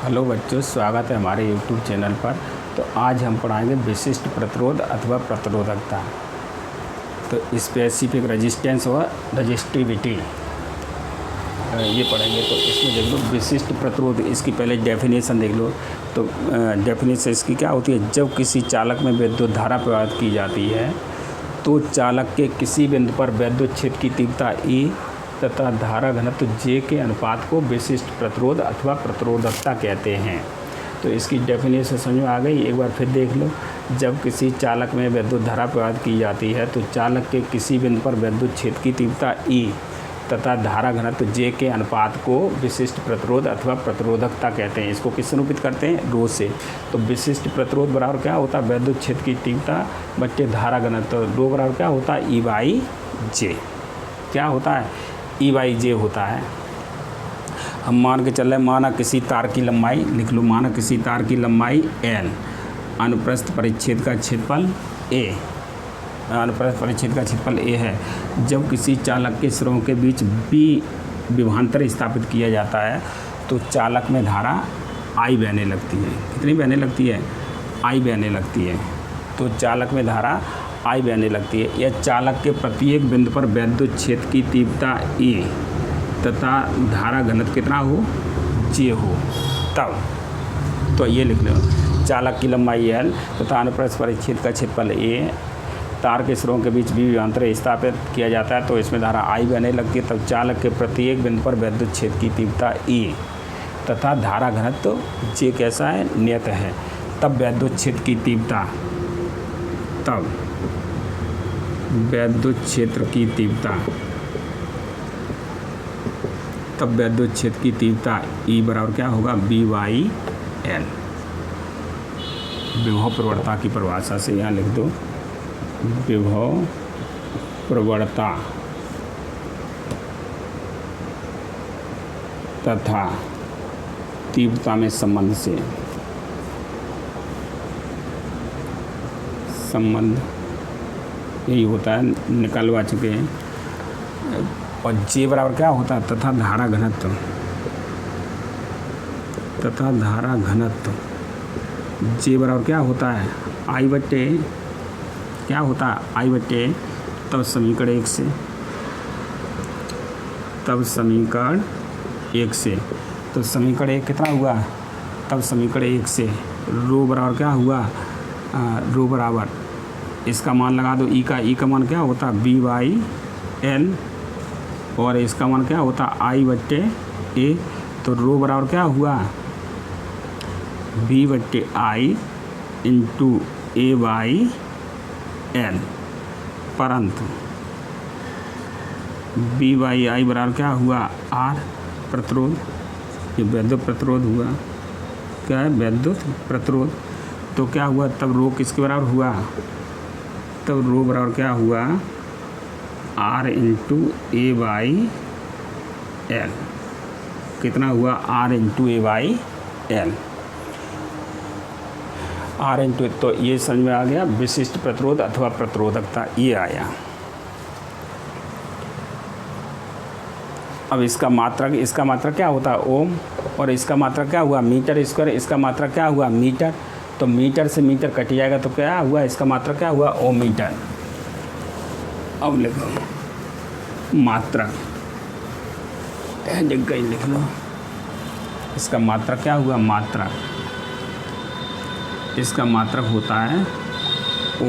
Hello बच्चों, स्वागत है हमारे यूट्यूब चैनल पर। तो आज हम पढ़ाएंगे विशिष्ट प्रतिरोध अथवा प्रतिरोधकता। तो स्पेसिफिक रेजिस्टेंस और रजिस्टिविटी ये पढ़ेंगे। तो इसमें देख लो विशिष्ट प्रतिरोध, इसकी पहले डेफिनेशन देख लो। तो डेफिनेशन इसकी क्या होती है, जब किसी चालक में विद्युत धारा प्रवाहित की जाती है तो चालक के किसी बिंदु पर विद्युत क्षेत्र की तीव्रता E तथा धारा घनत्व J के अनुपात को विशिष्ट प्रतिरोध अथवा प्रतिरोधकता कहते हैं। तो इसकी डेफिनेशन समझ में आ गई। एक बार फिर देख लो। जब किसी चालक में विद्युत धारा प्रवाहित की जाती है तो चालक के किसी बिंदु पर विद्युत क्षेत्र की तीव्रता E तथा धारा घनत्व J के अनुपात को विशिष्ट प्रतिरोध अथवा प्रतिरोधकता कहते हैं। इसको किससे निरूपित करते हैं, रो से। तो विशिष्ट प्रतिरोध बराबर क्या होता है, विद्युत क्षेत्र की तीव्रता बट्टे धारा घनत्व। रो बराबर क्या होता है, E/J। क्या होता है, E/J होता है। हम मान के चल रहे हैं, माना किसी तार की लंबाई, लिख लो, माना किसी तार की लंबाई L, अनुप्रस्थ परिच्छेद का क्षेत्रफल A, अनुप्रस्थ परिच्छेद का क्षेत्रफल A है। जब किसी चालक के सिरों के बीच B विभवांतर स्थापित किया जाता है तो चालक में धारा I बहने लगती है। कितनी बहने लगती है, I बहने लगती है। तो चालक में धारा I बहने लगती है। यह चालक के प्रत्येक बिंदु पर विद्युत क्षेत्र की तीव्रता E तथा धारा घनत्व कितना हो, J हो तब। तो ये लिख लो, चालक की लंबाई L तथा अनुप्रस्थ परिच्छेद का क्षेत्रफल A, तार के सिरों के बीच भी विभवांतर स्थापित किया जाता है तो इसमें धारा I बहने लगती है। तब चालक के प्रत्येक बिंदु पर विद्युत क्षेत्र की तीव्रता E तथा धारा घनत्व J कैसा है, नियत है। तब विद्युत क्षेत्र की तीव्रता, तब विद्युत क्षेत्र की तीव्रता, तब विद्युत क्षेत्र की तीव्रता E बराबर क्या होगा, B/L। विभव प्रवणता की परिभाषा से यहाँ लिख दो, विभव प्रवणता तथा तीव्रता में संबंध से, संबंध यही होता है, निकलवा चुके हैं। और J बराबर क्या होता है, तथा धारा घनत्व, तथा धारा घनत्व J बराबर क्या होता है, I बट्टे, क्या होता है, I बट्टे, तब समीकरण 1 से, तब समीकरण 1 से। तो समीकरण 1 कितना हुआ, तब समीकरण 1 से रो बराबर क्या हुआ, रो बराबर इसका मान लगा दो, E का मान क्या होता है, B/L, और इसका मान क्या होता है, I बट्टे A। तो रो बराबर क्या हुआ, B/I इंटू A/L, परंतु B/I बराबर क्या हुआ, R प्रतिरोध, ये विद्युत प्रतिरोध हुआ। क्या है, विद्युत प्रतिरोध। तो क्या हुआ, तब रो किसके बराबर हुआ, तब रो बराबर क्या हुआ, R इंटू A/L। कितना हुआ, R into A/L, R into. तो ये समझ में आ गया, विशिष्ट प्रतिरोध अथवा प्रतिरोधकता ये आया। अब इसका मात्रक, इसका मात्रक क्या होता है, ओम, और इसका मात्रक क्या हुआ, मीटर स्क्वायर, इसका मात्रक क्या हुआ, मीटर। तो मीटर से मीटर कट जाएगा तो क्या हुआ, इसका मात्रक क्या हुआ, ओम मीटर। अब लिखो मात्रक, लिख गई, लिख लो, इसका मात्रक क्या हुआ, मात्रक, इसका मात्रक होता है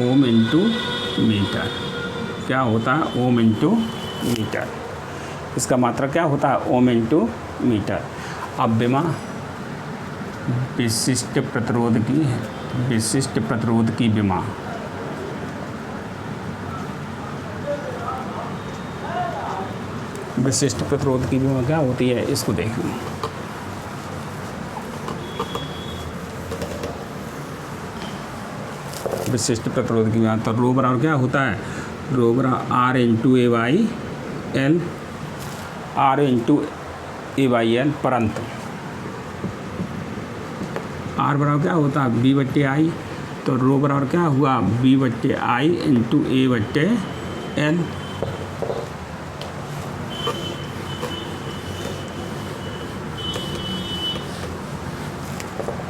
ओम इंटू मीटर। क्या होता है, ओम इंटू मीटर। इसका मात्रक क्या होता है, ओम इंटू मीटर। अब बिमा विशिष्ट प्रतिरोध की, विशिष्ट प्रतिरोध की विमा, विशिष्ट प्रतिरोध की विमा क्या होती है, इसको देख लो। विशिष्ट प्रतिरोध की विमा, तो रो बराबर क्या होता है, रो बराबर R into A/L, R into A/L, परंतु R बराबर क्या होता है, B/I। तो रो बराबर क्या हुआ, B/I इंटू A/L।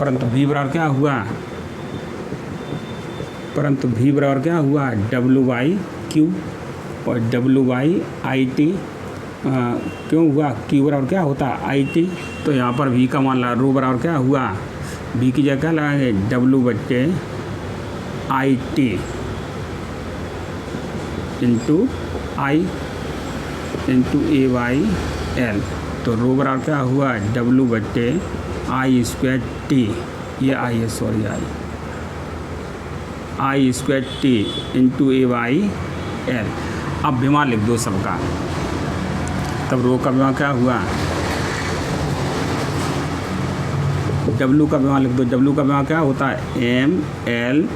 परंतु v बराबर क्या हुआ, परंतु v बराबर क्या हुआ, W/Q, और W/IT क्यों हुआ, Q बराबर क्या होता है IT। तो यहाँ पर v का मान लगा, रो बराबर क्या हुआ, v की जगह क्या लगाएंगे W/IT into I into AYL। तो रो बराबर क्या हुआ W/I²T, ये I है, सॉरी I²T इंटू AYL। अब विमा लिख दो सबका, तब रो का विमा क्या हुआ, W का विमा लिख दो। W का विमा क्या होता है mL/T⁻²,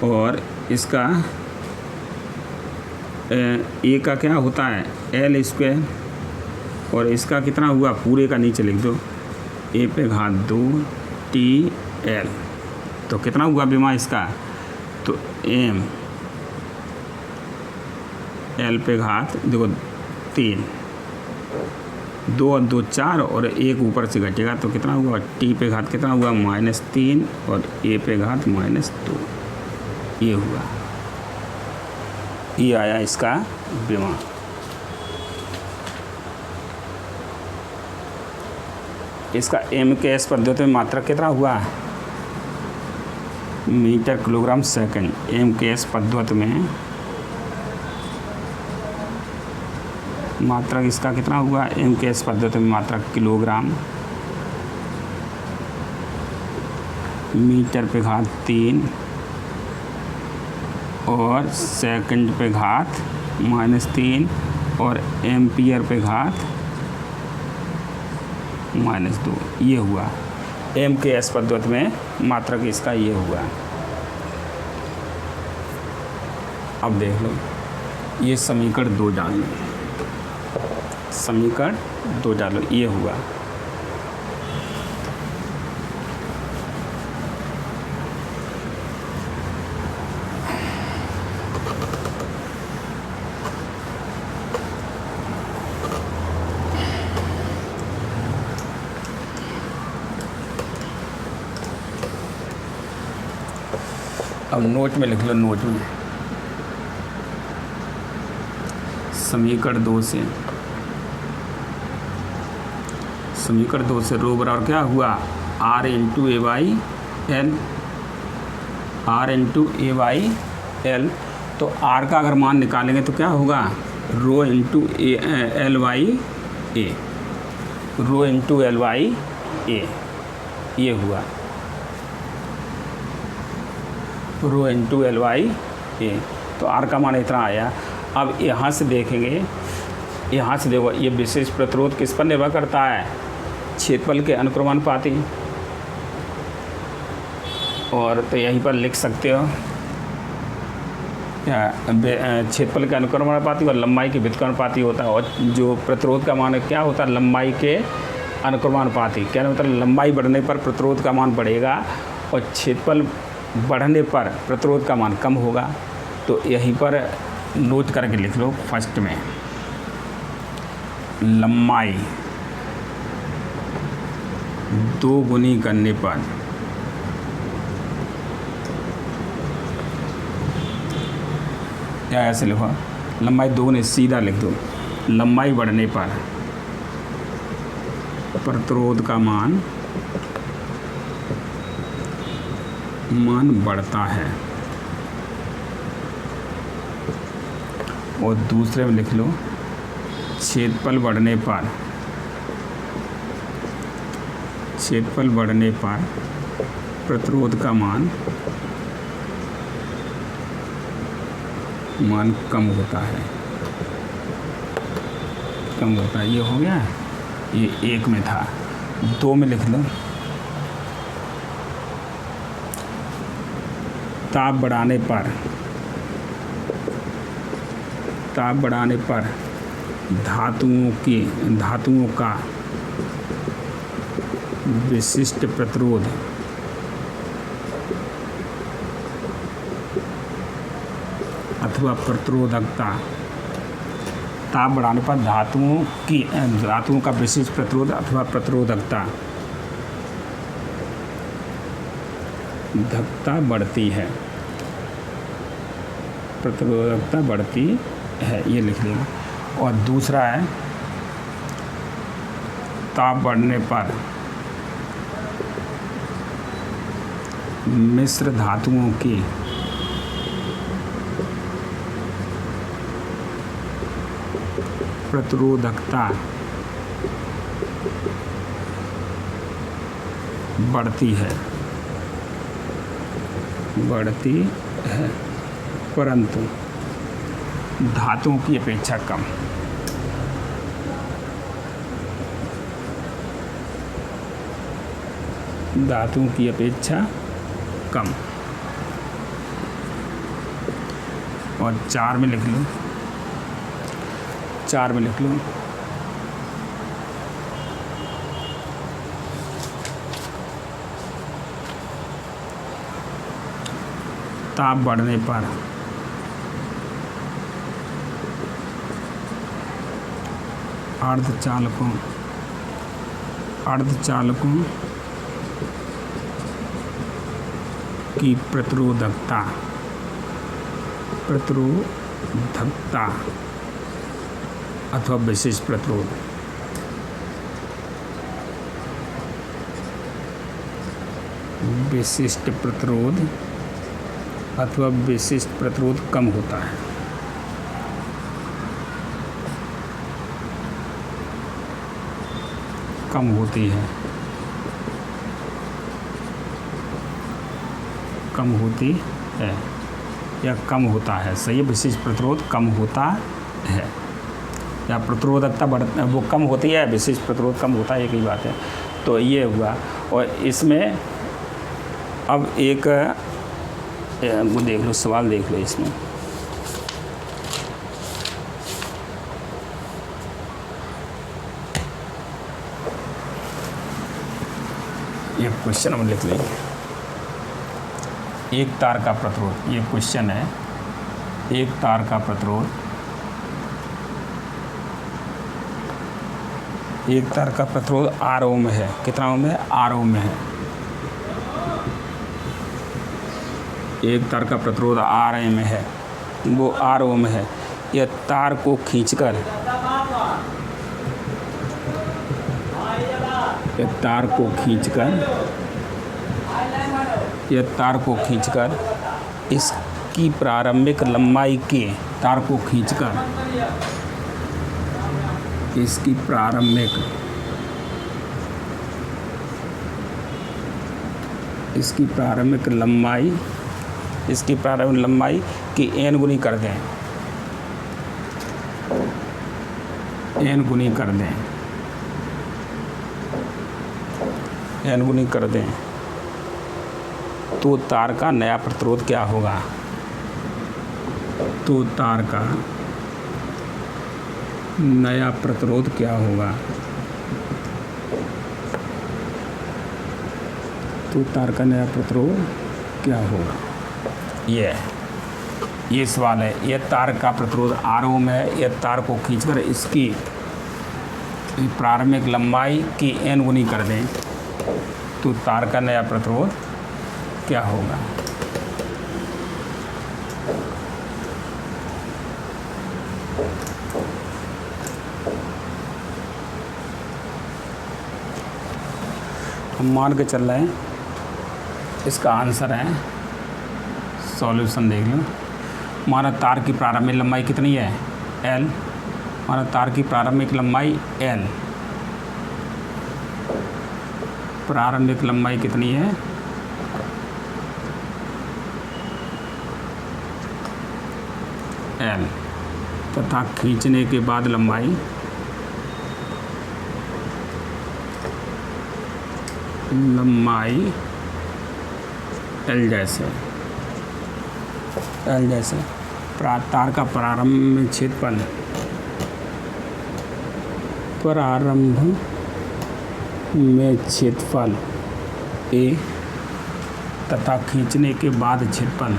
और इसका ए का क्या होता है L², और इसका कितना हुआ, पूरे का नीचे लिख दो A⁴ तो कितना हुआ बीमा इसका, तो M L⁴ देखो 3, 2 और 2 4 और 1 ऊपर से घटेगा तो कितना हुआ, T⁴ कितना हुआ -3 और A⁴ -2, ये हुआ, ये आया इसका बीमा। इसका MKS पद्धति में मात्रक कितना हुआ, मीटर किलोग्राम सेकंड। MKS पद्धति में मात्रक इसका कितना हुआ, MKS पद्धति में मात्रक किलोग्राम मीटर/3 और सेकंड/-3 और एम्पियर/-2, ये हुआ MKS पद्धति में मात्रक इसका ये हुआ। अब देख लो, ये समीकरण 2 डाल लो, समीकरण 2 डालो, ये हुआ। अब नोट में लिख लो, नोट में समीकरण 2 से रो बराबर क्या हुआ R इंटू AYL, तो R का अगर मान निकालेंगे तो क्या होगा, रो इंटू LYA, ये हुआ रो इंटू LYA। तो R का मान इतना आया। अब यहाँ से देखेंगे, यहाँ से देखो, ये विशेष प्रतिरोध किस पर निर्भर करता है, क्षेत्रफल के अनुक्रमानुपाती। और तो यहीं पर लिख सकते हो क्षेत्रफल के अनुक्रमानुपाती और लंबाई के व्युत्क्रमानुपाती होता है। और जो प्रतिरोध का मान क्या होता है, लंबाई के अनुक्रमानुपाती। क्या मतलब, लंबाई बढ़ने पर प्रतिरोध का मान बढ़ेगा और क्षेत्रफल बढ़ने पर प्रतिरोध का मान कम होगा। तो यहीं पर नोट करके लिख लो, फर्स्ट में लंबाई 2 गुनी करने पर क्या, ऐसे लिखो, लंबाई 2 गुनी, सीधा लिख दो, लंबाई बढ़ने पर प्रतिरोध का मान बढ़ता है। और दूसरे में लिख लो, क्षेत्रफल बढ़ने पर प्रतिरोध का मान कम होता है, ये हो गया। ये 1 में था। 2 में लिख लो, ताप बढ़ाने पर धातुओं का विशिष्ट प्रतिरोध अथवा प्रतिरोधकता ताप बढ़ाने पर धातुओं का विशिष्ट प्रतिरोध अथवा प्रतिरोधकता बढ़ती है, प्रतिरोधकता बढ़ती है, ये लिख लेंगे। और दूसरा है ताप बढ़ने पर मिश्र धातुओं की प्रतिरोधकता बढ़ती है, परंतु धातुओं की अपेक्षा कम। धातुओं की अपेक्षा कम। और 4 में लिख लूँ, 4 में लिख लूँ ताप बढ़ने पर अर्धचालकों की प्रतिरोधकता अथवा विशिष्ट प्रतिरोध विशिष्ट प्रतिरोध कम होता है। कम होती है, या कम होता है। सही है, विशिष्ट प्रतिरोध कम होता है या प्रतिरोधकता वो कम होती है, विशिष्ट प्रतिरोध कम होता है, एक ही बात है। तो ये हुआ। और इसमें अब एक वो देख लो, सवाल देख लो इसमें। ये क्वेश्चन हम लिख लेंगे। एक तार का प्रतिरोध, ये क्वेश्चन है। एक तार का प्रतिरोध, एक तार का प्रतिरोध R ओम है। कितना ओम है? R ओम है। एक तार का प्रतिरोध R ओम है, वो R ओम है। यह तार को खींचकर, यह तार को खींचकर इसकी प्रारंभिक लंबाई के तार को खींचकर इसकी प्रारंभिक लंबाई की n गुनी कर दें, n गुनी कर दें तो तार का नया प्रतिरोध क्या होगा? तो तार का नया प्रतिरोध क्या होगा? तो तार का नया प्रतिरोध क्या होगा? ये सवाल है। यह तार का प्रतिरोध R ओम है। यह तार को खींचकर इसकी प्रारंभिक लंबाई की n गुनी कर दें तो तार का नया प्रतिरोध क्या होगा? हम मान के चल रहे हैं, इसका आंसर है, सॉल्यूशन देख लो। हमारा तार की प्रारंभिक लंबाई कितनी है? L। हमारा तार की प्रारंभिक लंबाई L। प्रारंभिक लंबाई कितनी है? L तथा खींचने के बाद लंबाई L जैसे तार का प्रारंभ में क्षेत्रफल A तथा खींचने के बाद क्षेत्रफल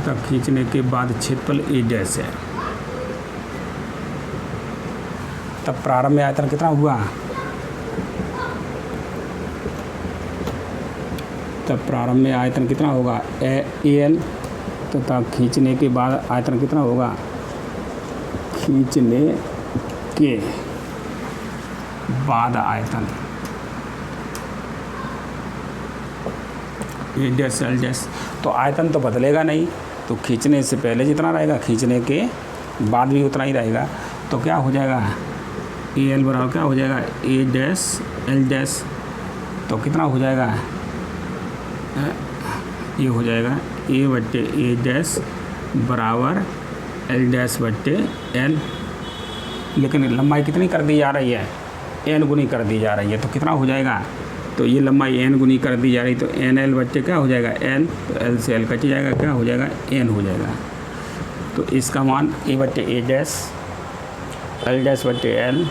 तथा खींचने के बाद क्षेत्रफल ए डैश है, तब प्रारंभ में आयतन कितना हुआ, तब प्रारंभ में आयतन कितना होगा एल, तथा खींचने के बाद आयतन कितना होगा, खींचने के बाद आयतन ए डैश एल डैश। तो आयतन तो बदलेगा नहीं, तो खींचने से पहले जितना रहेगा खींचने के बाद भी उतना ही रहेगा। तो क्या हो जाएगा, ए एल बराबर क्या हो जाएगा, ए डैश एल डैश। तो कितना हो जाएगा, ये हो जाएगा ए बट्टे ए डैश बराबर एल डैश बट्टे एल। लेकिन लंबाई कितनी कर दी जा रही है, एन गुनी कर दी जा रही है, तो कितना हो जाएगा, तो ये लंबाई एन गुनी कर दी जा रही, तो एन एल बच्चे क्या हो जाएगा एल, तो एल से एल कट जाएगा, क्या हो जाएगा एन हो जाएगा। तो इसका मान ए बट्टे ए डैश एल डैश बट्टे एल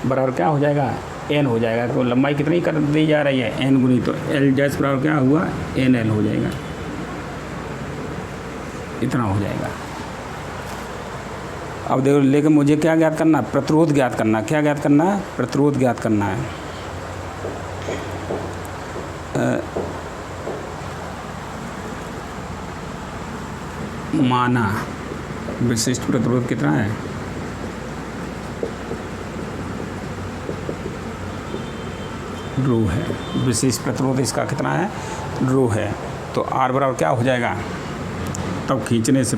बराबर क्या हो जाएगा एन हो जाएगा। तो लंबाई कितनी कर दी जा रही है, एन गुनी, तो एल डैश बराबर क्या हुआ एन एल हो जाएगा, इतना हो जाएगा। अब देखो, लेकिन मुझे क्या ज्ञात करना, प्रतिरोध ज्ञात करना। क्या ज्ञात करना है, प्रतिरोध ज्ञात करना है। माना विशिष्ट प्रतिरोध कितना है, रो है। विशिष्ट प्रतिरोध इसका कितना है, रो है। तो आर बराबर क्या हो जाएगा, तब खींचने से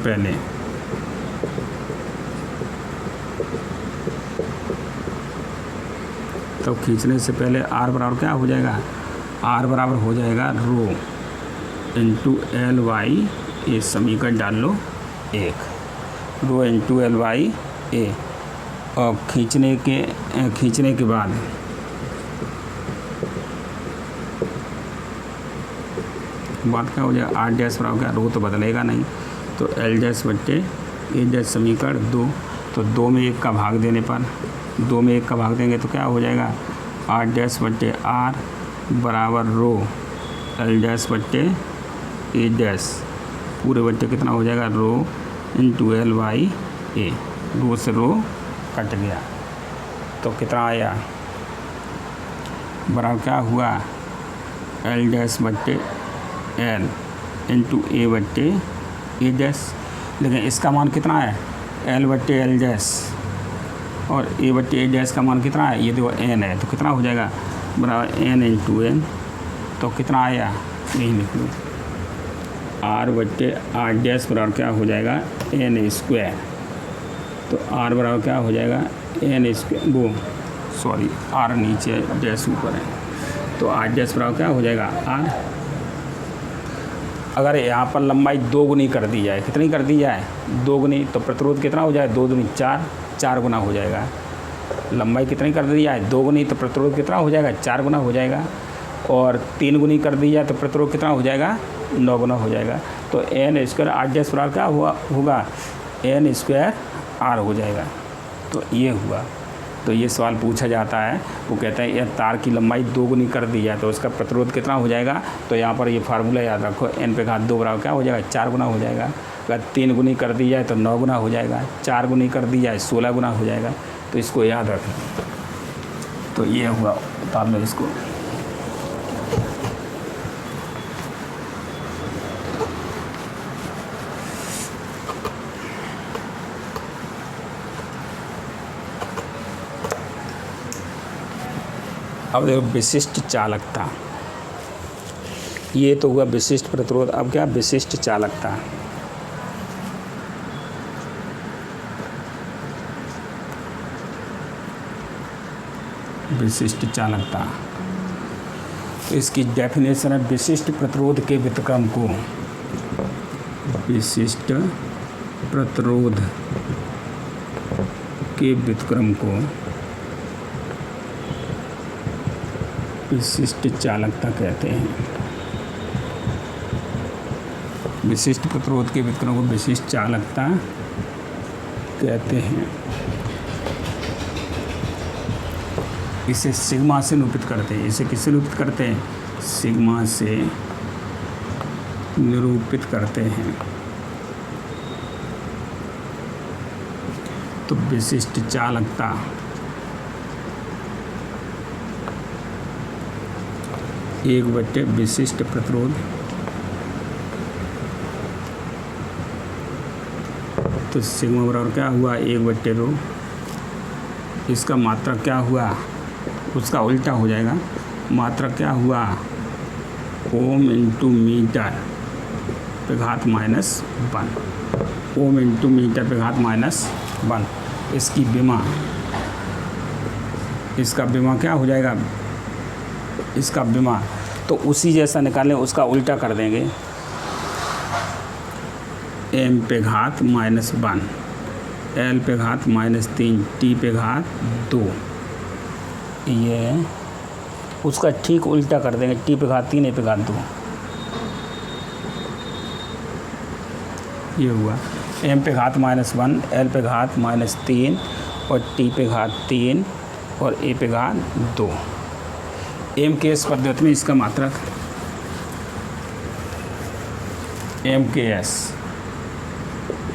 पहले आर बराबर क्या हो जाएगा, आर बराबर हो जाएगा रो इंटू एल वाई ए। समीकरण डाल लो एक, रो इंटू एल वाई ए। और खींचने के बाद बात क्या हो जाएगा, आर डैश बराबर क्या, रो तो बदलेगा नहीं, तो एल डैश बट्टे ए डैश समीकरण 2। तो 2 में 1 का भाग देने पर, 2 में 1 का भाग देंगे तो क्या हो जाएगा, आर डैश बट्टे आर बराबर रो एल डैश बट्टे ए डैश पूरे बट्टे कितना हो जाएगा, रो इंटू एल वाई ए। रो से रो कट गया, तो कितना आया, बराबर क्या हुआ एल डैश बट्टे एल इंटू ए बट्टे ए डैश। लेकिन इसका मान कितना है, एल बट्टे एल डैश, और ए बट्टे ए डैश का मान कितना है, ये देखो एन है, तो कितना हो जाएगा बराबर एन इंटू एन। तो कितना आया, यही लिख लो, आर बट्टे आर डैश बराबर क्या हो जाएगा एन स्क्वायर। तो आर बराबर क्या हो जाएगा एन स्क्वायर, वो सॉरी आर नीचे डैश ऊपर है, तो आर डैश बराबर क्या हो जाएगा आर। अगर यहाँ पर लंबाई 2 गुनी कर दी जाए, कितनी कर दी जाए 2 गुनी, तो प्रतिरोध कितना हो जाए 2 दूनी 4, 4 गुना हो जाएगा। लंबाई कितनी कर दी जाए 2 गुनी, तो प्रतिरोध कितना हो जाएगा 4 गुना हो जाएगा। और 3 गुनी कर दी जाए तो प्रतिरोध कितना हो जाएगा 9 गुना हो जाएगा। तो एन स्क्वायर आर डैश बराबर क्या होगा एन स्क्वायर आर हो जाएगा। तो ये हुआ। तो ये सवाल पूछा जाता है, वो कहता है यह तार की लंबाई 2 गुनी कर दी जाए तो उसका प्रतिरोध कितना हो जाएगा। तो यहाँ पर ये फार्मूला याद रखो, एन पे घात 2 बराबर क्या हो जाएगा 4 गुना हो जाएगा। अगर 3 गुनी कर दी जाए तो 9 गुना हो जाएगा, 4 गुनी कर दी जाए 16 गुना हो जाएगा। तो इसको याद रखें। तो ये हुआ, उतार लो इसको। अब देखो विशिष्ट चालकता, ये तो हुआ विशिष्ट प्रतिरोध। अब क्या विशिष्ट चालकता। विशिष्ट चालकता, तो इसकी डेफिनेशन है विशिष्ट प्रतिरोध के व्युत्क्रम को, विशिष्ट प्रतिरोध के व्युत्क्रम को विशिष्ट चालकता कहते हैं। विशिष्ट प्रतिरोध के व्युत्क्रम को विशिष्ट चालकता कहते हैं। इसे सिग्मा से निरूपित करते हैं। इसे किससे निरूपित करते हैं? सिग्मा से निरूपित करते हैं। तो विशिष्ट चालकता एक बटे विशिष्ट प्रतिरोध तो सिग्मा बराबर क्या हुआ, एक बटे रो। इसका मात्रक क्या हुआ, उसका उल्टा हो जाएगा। मात्रक क्या हुआ, ओम इंटू मीटर पे घात -1, ओम इंटू मीटर पे घात -1। इसकी विमा, इसका विमा क्या हो जाएगा, इसका विमा तो उसी जैसा निकालें, उसका उल्टा कर देंगे। m पे घात -1, l पे घात -3, t पे घात 2। ये उसका ठीक उल्टा कर देंगे, t पे घात 3, a पे घात 2। ये हुआ m पे घात -1, l पे घात -3 और t पे घात 3 और a पे घात 2। m के एस पद्धति में इसका मात्रक m के एस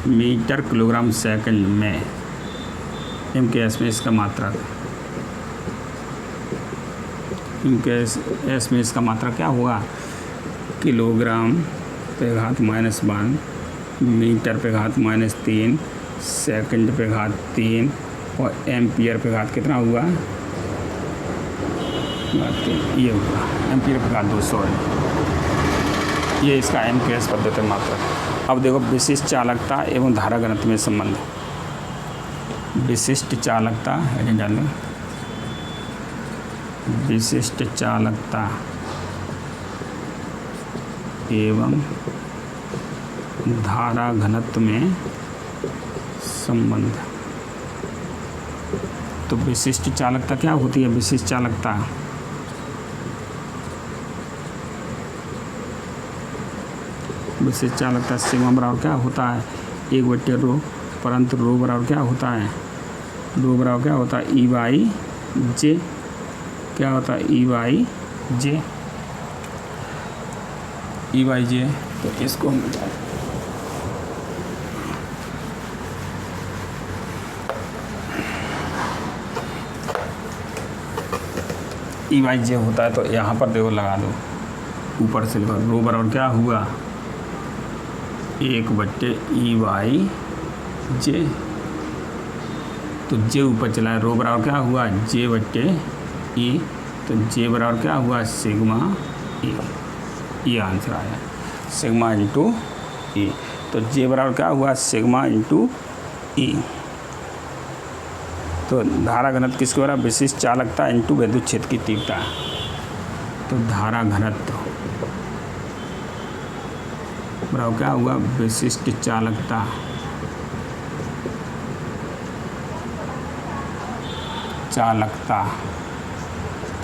मीटर किलोग्राम सेकंड में, m के एस में इसका मात्रक, m के एस में इसका मात्रक क्या होगा, किलोग्राम पे घात -1, मीटर पे घात -3, सेकंड पे घात 3 और एम्पियर पे घात कितना हुआ, ये हुआ एम्पियर पे घात 200 है। ये इसका m के एस पद्धति मात्रक। अब देखो विशिष्ट चालकता एवं धारा घनत्व में संबंध। विशिष्ट चालकता डाल लो, विशिष्ट चालकता एवं धारा घनत्व में संबंध। तो विशिष्ट चालकता क्या होती है, विशिष्ट चालकता विशिष्ट चालकता सिग्मा बराबर क्या होता है, एक बटे रो, परंतु रो बराबर क्या होता है, रो बराबर क्या होता है, ई बाई जे। क्या होता है, ई बाई जे, ई बाई जे। तो इसको हम ई बाई जे होता है। तो यहाँ पर देखो लगा दो, ऊपर से लिखो, रो बराबर क्या हुआ, एक बट्टे ई बाई जे। तो जे ऊपर चला है, रो बराबर क्या हुआ, जे बट्टे ई। तो जे बराबर क्या हुआ, सिग्मा ई। ये आंसर आया, सिग्मा इंटू ई। तो जे बराबर क्या हुआ, सिग्मा इंटू ई। तो धारा घनत्व किसके बराबर, विशिष्ट चालकता इंटू विद्युत क्षेत्र की तीव्रता। तो धारा घनत्व बराबर क्या हुआ, विशिष्ट चालकता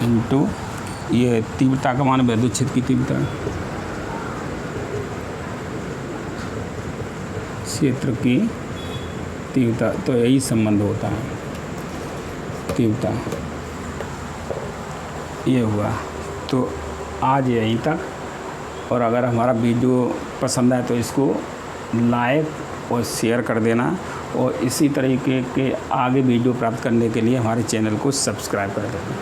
इंटू ये तीव्रता का मान विद्युत क्षेत्र की तीव्रता, क्षेत्र की तीव्रता। तो यही संबंध होता है, तीव्रता। ये हुआ। तो आज यहीं तक, और अगर हमारा वीडियो पसंद आए तो इसको लाइक और शेयर कर देना, और इसी तरीके के आगे वीडियो प्राप्त करने के लिए हमारे चैनल को सब्सक्राइब कर देना।